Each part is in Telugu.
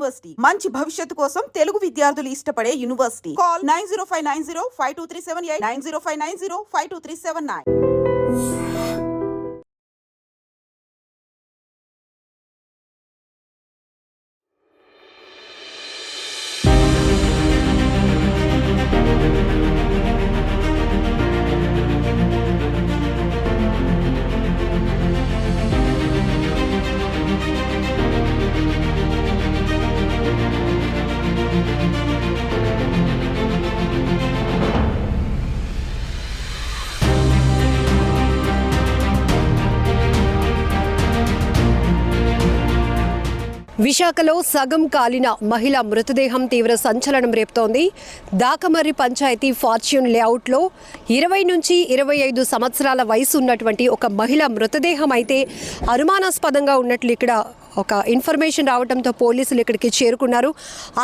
యూనివర్సిటీ మంచి భవిష్యత్తు కోసం తెలుగు విద్యార్థులు ఇష్టపడే యూనివర్సిటీ. కాల్ 9059052378 9059052379. విశాఖలో సగం కాలిన మహిళ మృతదేహం తీవ్ర సంచలనం రేపుతోంది. దాకమర్రి పంచాయతీ ఫార్చ్యూన్ లేఅవుట్లో 20 నుంచి 25 సంవత్సరాల వయసు ఉన్నటువంటి ఒక మహిళ మృతదేహం అయితే అనుమానాస్పదంగా ఉన్నట్లు ఇక్కడ ఒక ఇన్ఫర్మేషన్ రావడంతో పోలీసులు ఇక్కడికి చేరుకున్నారు.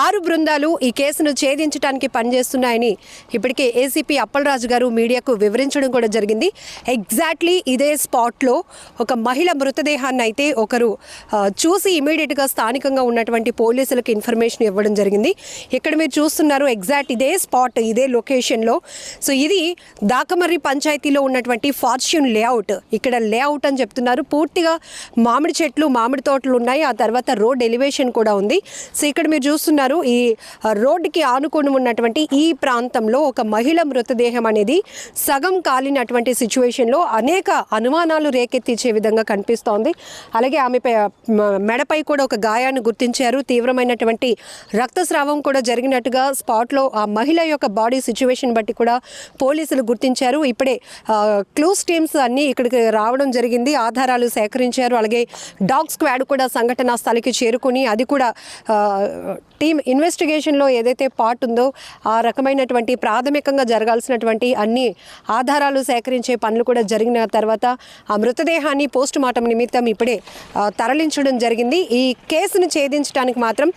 6 బృందాలు ఈ కేసును ఛేదించడానికి పనిచేస్తున్నాయని ఇప్పటికే ఏసీపీ అప్పలరాజు గారు మీడియాకు వివరించడం కూడా జరిగింది. ఎగ్జాక్ట్లీ ఇదే స్పాట్లో ఒక మహిళ మృతదేహాన్ని అయితే ఒకరు చూసి ఇమీడియట్గా స్థానికంగా ఉన్నటువంటి పోలీసులకు ఇన్ఫర్మేషన్ ఇవ్వడం జరిగింది. ఇక్కడ మీరు చూస్తున్నారు ఎగ్జాక్ట్ ఇదే స్పాట్, ఇదే లొకేషన్లో. సో ఇది దాకమర్రి పంచాయతీలో ఉన్నటువంటి ఫార్చ్యూన్ లేఅవుట్. ఇక్కడ లేఅవుట్ అని చెప్తున్నారు. పూర్తిగా మామిడి చెట్లు, మామిడి తోటలు ఉన్నాయి. ఆ తర్వాత రోడ్ ఎలివేషన్ కూడా ఉంది. సో ఇక్కడ మీరు చూస్తున్నారు ఈ రోడ్డుకి ఆనుకొని ఉన్నటువంటి ఈ ప్రాంతంలో ఒక మహిళ మృతదేహం అనేది సగం కాలినటువంటి సిచ్యువేషన్లో అనేక అనుమానాలు రేకెత్తించే విధంగా కనిపిస్తోంది. అలాగే ఆమె మెడపై కూడా ఒక గాయాన్ని గుర్తించారు. తీవ్రమైనటువంటి రక్తస్రావం కూడా జరిగినట్టుగా స్పాట్లో ఆ మహిళ యొక్క బాడీ సిచ్యువేషన్ బట్టి కూడా పోలీసులు గుర్తించారు. ఇప్పుడే క్లూస్ టీమ్స్ అన్నీ ఇక్కడికి రావడం జరిగింది. ఆధారాలు సేకరించారు. అలాగే డాగ్ స్క్వాడ్ కూడా సంఘటనా స్థలికి చేరుకుని అది కూడా టీమ్ ఇన్వెస్టిగేషన్లో ఏదైతే పార్ట్ ఉందో ఆ రకమైనటువంటి ప్రాథమికంగా జరగాల్సినటువంటి అన్ని ఆధారాలు సేకరించే పనులు కూడా జరిగిన తర్వాత ఆ మృతదేహాన్ని పోస్ట్ మార్టం నిమిత్తం ఇప్పుడే తరలించడం జరిగింది. ఈ కేసును ఛేదించడానికి మాత్రం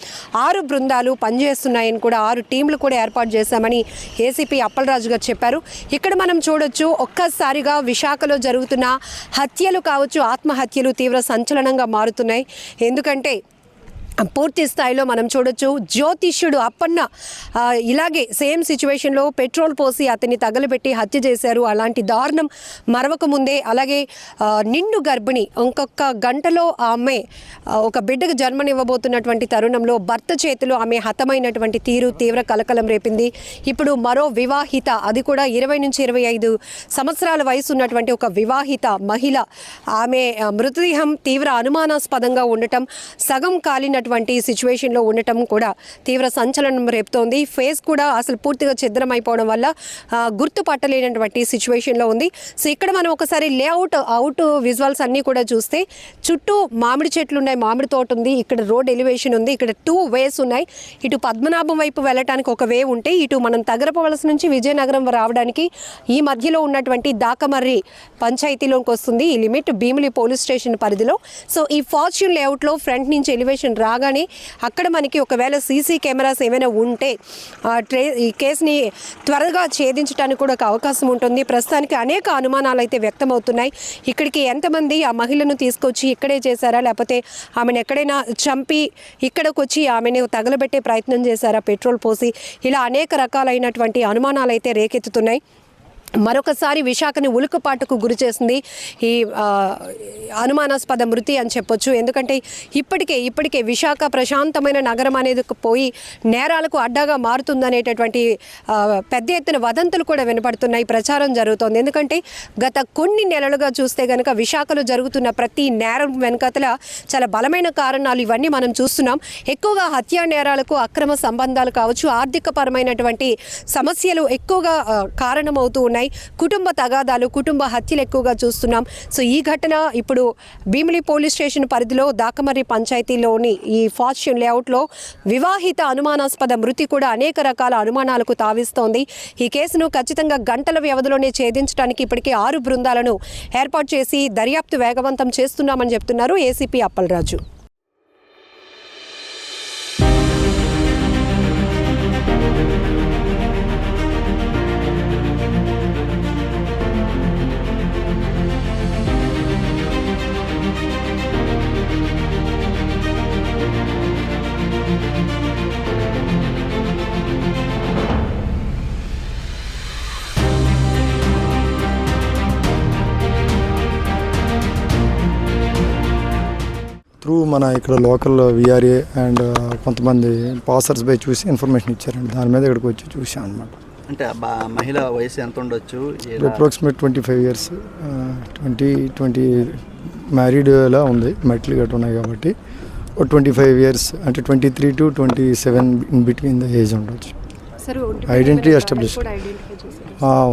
6 బృందాలు పనిచేస్తున్నాయని కూడా 6 టీంలు కూడా ఏర్పాటు చేశామని ఏసీపీ అప్పలరాజు గారు చెప్పారు. ఇక్కడ మనం చూడొచ్చు ఒక్కసారిగా విశాఖలో జరుగుతున్న హత్యలు కావచ్చు, ఆత్మహత్యలు తీవ్ర సంచలనంగా మారుతున్నాయి. ఎందుకంటే పూర్తి స్థాయిలో మనం చూడొచ్చు జ్యోతిష్యుడు అప్పన్న ఇలాగే సేమ్ సిచ్యువేషన్లో పెట్రోల్ పోసి అతన్ని తగలబెట్టి హత్య చేశారు. అలాంటి దారుణం మరవక ముందే అలాగే నిండు గర్భిణి ఇంకొక గంటలో ఆమె ఒక బిడ్డకు జన్మనివ్వబోతున్నటువంటి తరుణంలో భర్త చేతిలో ఆమె హతమైనటువంటి తీరు తీవ్ర కలకలం రేపింది. ఇప్పుడు మరో వివాహిత, అది కూడా 20 నుంచి 25 సంవత్సరాల వయసు ఉన్నటువంటి ఒక వివాహిత మహిళ, ఆమె మృతదేహం తీవ్ర అనుమానాస్పదంగా ఉండటం, సగం కాలిన సిచ్యువేషన్లో ఉండటం కూడా తీవ్ర సంచలనం రేపుతోంది. ఫేస్ కూడా అసలు పూర్తిగా ఛిద్రమైపోవడం వల్ల గుర్తుపట్టలేనటువంటి సిచ్యువేషన్లో ఉంది. సో ఇక్కడ మనం ఒకసారి అవుట్ విజువల్స్ అన్నీ కూడా చూస్తే చుట్టూ మామిడి చెట్లు ఉన్నాయి, మామిడి తోట ఉంది, ఇక్కడ రోడ్ ఎలివేషన్ ఉంది, ఇక్కడ 2 వేస్ ఉన్నాయి. ఇటు పద్మనాభం వైపు వెళ్ళడానికి ఒక వే ఉంటే ఇటు మనం తగరపవలస నుంచి విజయనగరం రావడానికి ఈ మధ్యలో ఉన్నటువంటి దాకమర్రి పంచాయతీలోకి వస్తుంది. ఈ లిమిట్ భీమిలి పోలీస్ స్టేషన్ పరిధిలో. సో ఈ ఫార్చ్యూన్ లేఅవుట్లో ఫ్రంట్ నుంచి ఎలివేషన్ రాగానే అక్కడ మనకి ఒకవేళ సీసీ కెమెరాస్ ఏమైనా ఉంటే ఈ కేసుని త్వరగా ఛేదించడానికి కూడా ఒక అవకాశం ఉంటుంది. ప్రస్తుతానికి అనేక అనుమానాలు అయితే వ్యక్తమవుతున్నాయి. ఇక్కడికి ఎంతమంది ఆ మహిళను తీసుకొచ్చి ఇక్కడే చేశారా, లేకపోతే ఆమెను ఎక్కడైనా చంపి ఇక్కడికి వచ్చి ఆమెను తగలబెట్టే ప్రయత్నం చేశారా పెట్రోల్ పోసి, ఇలా అనేక రకాలైనటువంటి అనుమానాలు అయితే రేకెత్తుతున్నాయి. మరొకసారి విశాఖని ఉలుకుపాటుకు గురి చేసింది ఈ అనుమానాస్పద మృతి అని చెప్పొచ్చు. ఎందుకంటే ఇప్పటికే విశాఖ ప్రశాంతమైన నగరం అనేది పోయి నేరాలకు అడ్డాగా మారుతుందనేటటువంటి పెద్ద ఎత్తున వదంతులు కూడా వినపడుతున్నాయి, ప్రచారం జరుగుతోంది. ఎందుకంటే గత కొన్ని నెలలుగా చూస్తే కనుక విశాఖలో జరుగుతున్న ప్రతి నేరం వెనుకతల చాలా బలమైన కారణాలు ఇవన్నీ మనం చూస్తున్నాం. ఎక్కువగా హత్యా నేరాలకు అక్రమ సంబంధాలు కావచ్చు, ఆర్థిక పరమైనటువంటి సమస్యలు ఎక్కువగా కారణమవుతూ ఉన్నాయి. కుటుంబ తగాదాలు, కుటుంబ హత్యలు ఎక్కువగా చూస్తున్నాం. సో ఈ ఘటన ఇప్పుడు భీమిలి పోలీస్ స్టేషన్ పరిధిలో దాకమర్రి పంచాయతీలోని ఈ ఫార్చ్యూన్ లేఅవుట్లో వివాహిత అనుమానాస్పద మృతి కూడా అనేక రకాల అనుమానాలకు తావిస్తోంది. ఈ కేసును ఖచ్చితంగా గంటల వ్యవధిలోనే ఛేదించడానికి ఇప్పటికే 6 బృందాలను ఏర్పాటు చేసి దర్యాప్తు వేగవంతం చేస్తున్నామని చెప్తున్నారు ఏసీపీ అప్పలరాజు. త్రూ మన ఇక్కడ లోకల్ విఆర్ఏ అండ్ కొంతమంది పాసర్స్ బై చూసి ఇన్ఫర్మేషన్ ఇచ్చారండి. దాని మీద ఇక్కడికి వచ్చి చూసాం అనమాట. అంటే మహిళ వయసు ఎంత ఉండొచ్చు? అప్రాక్సిమేట్ 25 years, 20 మ్యారీడ్ లా ఉంది, మెట్లు గట్టు ఉన్నాయి కాబట్టి 25 years అంటే 23 to 27 in between the age ఉండొచ్చు. ఐడెంటిటీ ఎస్టాబ్లిష్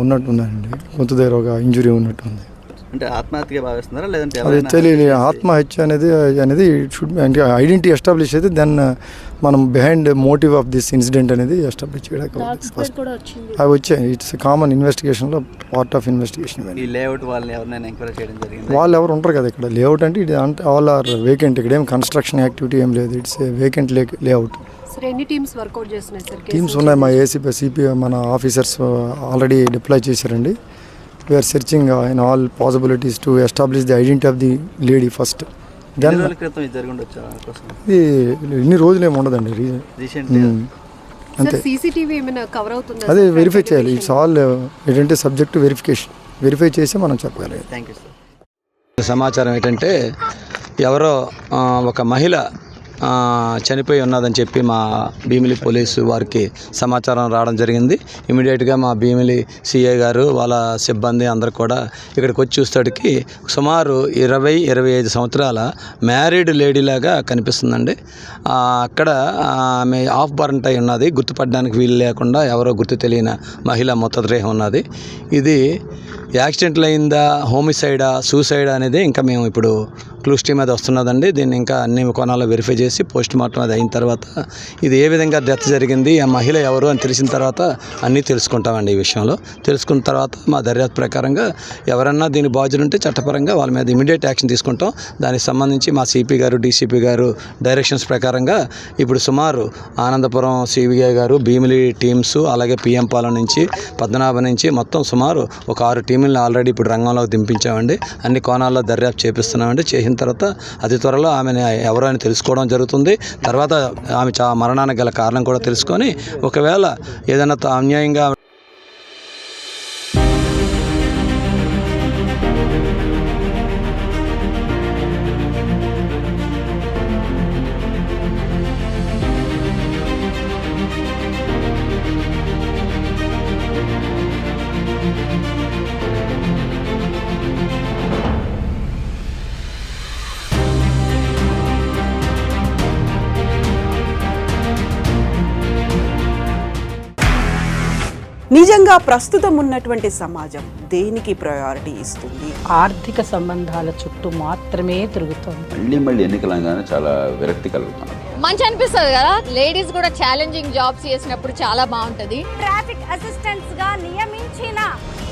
ఉన్నట్టుందండి, గొంతు దగ్గర ఒక ఇంజురీ ఉన్నట్టుంది. అంటే ఆత్మహత్యగా భావిస్తున్నారా లేదంటే అది తెలియదు. ఆత్మహత్య అనేది షుడ్ అంటే ఐడెంటిటీ ఎస్టాబ్లిష్ అయితే దెన్ మనం behind motive of this incident అనేది ఎస్టాబ్లిష్ చేయడానికి అవి వచ్చాయి. ఇట్స్ కామన్ ఇన్వెస్టిగేషన్లో పార్ట్ ఆఫ్ ఇన్వెస్టిగేషన్. ఈ లేఅవుట్ వాళ్ళని ఎవరైనా ఎంక్వైరీ చేయడం జరిగింది? వాళ్ళు ఎవరు ఉంటారు కదా ఇక్కడ. లేఅవుట్ అంటే ఇది అంటే ఆల్ ఆర్ వేకెంట్. ఇక్కడ ఏం కన్స్ట్రక్షన్ యాక్టివిటీ ఏం లేదు. It's vacant layout. టీమ్స్ ఉన్నాయి. మా ఏసీపీ సిపి మన ఆఫీసర్స్ ఆల్రెడీ డిప్లాయ్ చేశారండి. We're searching in all possibilities to establish the identity of the lady first. Then ఇది ఇన్ని రోజులు ఏమి ఉండదండి, అంతే. అదే వెరిఫై చేయాలి. ఇట్స్ ఆల్ ఏంటంటే సబ్జెక్ట్ వెరిఫికేషన్. వెరిఫై చేసి మనం చెప్పగలిగాం. Thank you sir. సమాచారం ఏంటంటే ఎవరో ఒక మహిళ చనిపోయి ఉన్నదని చెప్పి మా భీమిలి పోలీసు వారికి సమాచారం రావడం జరిగింది. ఇమీడియట్గా మా భీమిలి సిఐ గారు వాళ్ళ సిబ్బంది అందరూ కూడా ఇక్కడికి వచ్చి చూసేటికి సుమారు 20-25 సంవత్సరాల మ్యారీడ్ లేడీలాగా కనిపిస్తుందండి. అక్కడ ఆమె ఆఫ్ బర్న్ అయి ఉన్నది, గుర్తుపడడానికి వీలు లేకుండా ఎవరో గుర్తు తెలియని మహిళ మృతదేహం ఉన్నది. ఇది యాక్సిడెంట్లు అయిందా, హోమిసైడా, సూసైడా అనేది ఇంకా మేము ఇప్పుడు క్లూస్ టీమ్ అది వస్తున్నదండి. దీన్ని ఇంకా అన్ని కోణాల్లో వెరిఫై చేసి పోస్ట్ మార్టం అది అయిన తర్వాత ఇది ఏ విధంగా డెత్ జరిగింది, ఆ మహిళ ఎవరు అని తెలిసిన తర్వాత అన్నీ తెలుసుకుంటామండి. ఈ విషయంలో తెలుసుకున్న తర్వాత మా దర్యాప్తు ప్రకారంగా ఎవరన్నా దీని బాధ్యులు ఉంటే చట్టపరంగా వాళ్ళ మీద ఇమీడియట్ యాక్షన్ తీసుకుంటాం. దానికి సంబంధించి మా సిపి గారు, డీసీపీ గారు డైరెక్షన్స్ ప్రకారంగా ఇప్పుడు సుమారు ఆనందపురం సిబిఐ గారు, భీమిలి టీమ్స్, అలాగే పిఎం పాలెం నుంచి, పద్మనాభం నుంచి మొత్తం సుమారు ఒక 6 టీములను ఆల్రెడీ ఇప్పుడు రంగంలోకి దింపించామండి. అన్ని కోణాల్లో దర్యాప్తు చేపిస్తున్నామండి. చేసిన తర్వాత అతి త్వరలో ఆమెను ఎవరో అని తెలుసుకోవడం జరుగుతుంది. తర్వాత ఆమె మరణానికి గల కారణం కూడా తెలుసుకొని ఒకవేళ ఏదైనా అన్యాయంగా నిజంగా ప్రస్తుతం ఉన్నటువంటి సమాజం దేనికి ప్రయారిటీ ఇస్తుంది? ఆర్థిక సంబంధాల చుట్టూ మాత్రమే తిరుగుతుంది. మళ్ళీ ఎన్నికలంగానే చాలా విరక్తి కలుగుతాను. మంచి అనిపిస్తుంది కదా, లేడీస్ కూడా ఛాలెంజింగ్ జాబ్స్ చేసినప్పుడు చాలా బాగుంటది. ట్రాఫిక్ అసిస్టెంట్స్ గా నియమించిన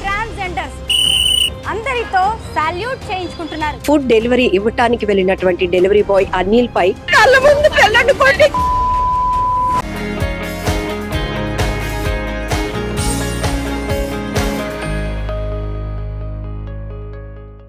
ట్రాన్స్జెండర్స్ అందరితో సాల్యూట్ చేయించుకుంటున్నారు. ఫుడ్ డెలివరీ ఇవ్వటానికి వెళ్ళినటువంటి డెలివరీ బాయ్ అనిల్ పై కళ్ళ ముందు